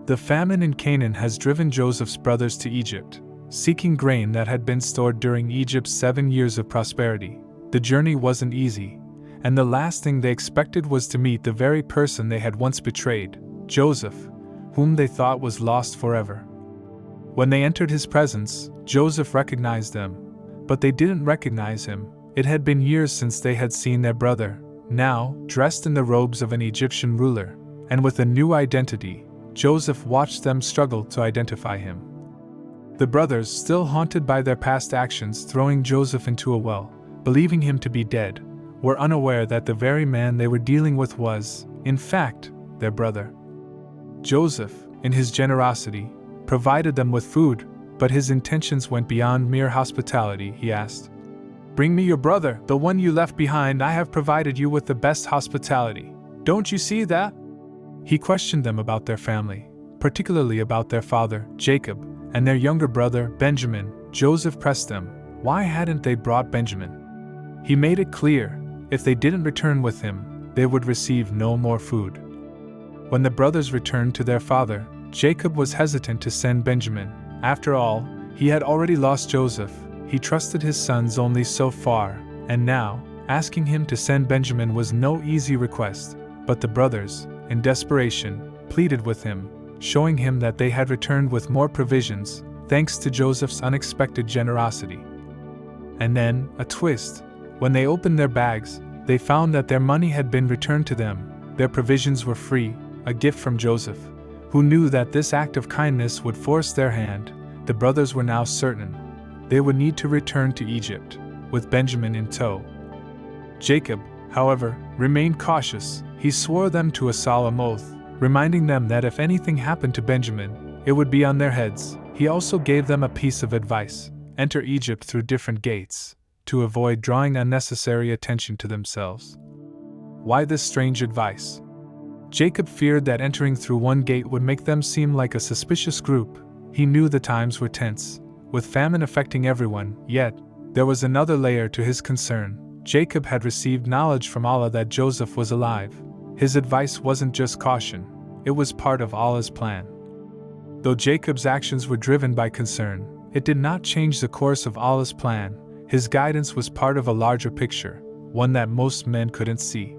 The famine in Canaan has driven Joseph's brothers to Egypt, seeking grain that had been stored during Egypt's 7 years of prosperity. The journey wasn't easy, and the last thing they expected was to meet the very person they had once betrayed, Joseph, whom they thought was lost forever. When they entered his presence, Joseph recognized them, but they didn't recognize him. It had been years since they had seen their brother, now dressed in the robes of an Egyptian ruler, and with a new identity. Joseph watched them struggle to identify him. The brothers, still haunted by their past actions throwing Joseph into a well, believing him to be dead, were unaware that the very man they were dealing with was, in fact, their brother. Joseph, in his generosity, provided them with food, but his intentions went beyond mere hospitality. He asked, "Bring me your brother, the one you left behind. I have provided you with the best hospitality. Don't you see that?" He questioned them about their family, particularly about their father, Jacob, and their younger brother, Benjamin. Joseph pressed them. Why hadn't they brought Benjamin? He made it clear, if they didn't return with him, they would receive no more food. When the brothers returned to their father, Jacob was hesitant to send Benjamin. After all, he had already lost Joseph. He trusted his sons only so far, and now, asking him to send Benjamin was no easy request. But the brothers, in desperation, pleaded with him, showing him that they had returned with more provisions, thanks to Joseph's unexpected generosity. And then, a twist. When they opened their bags, they found that their money had been returned to them. Their provisions were free, a gift from Joseph, who knew that this act of kindness would force their hand. The brothers were now certain they would need to return to Egypt, with Benjamin in tow. Jacob, however, remained cautious. He swore them to a solemn oath, reminding them that if anything happened to Benjamin, it would be on their heads. He also gave them a piece of advice: enter Egypt through different gates, to avoid drawing unnecessary attention to themselves. Why this strange advice? Jacob feared that entering through one gate would make them seem like a suspicious group. He knew the times were tense, with famine affecting everyone, yet there was another layer to his concern. Jacob had received knowledge from Allah that Joseph was alive. His advice wasn't just caution, it was part of Allah's plan. Though Jacob's actions were driven by concern, it did not change the course of Allah's plan. His guidance was part of a larger picture, one that most men couldn't see.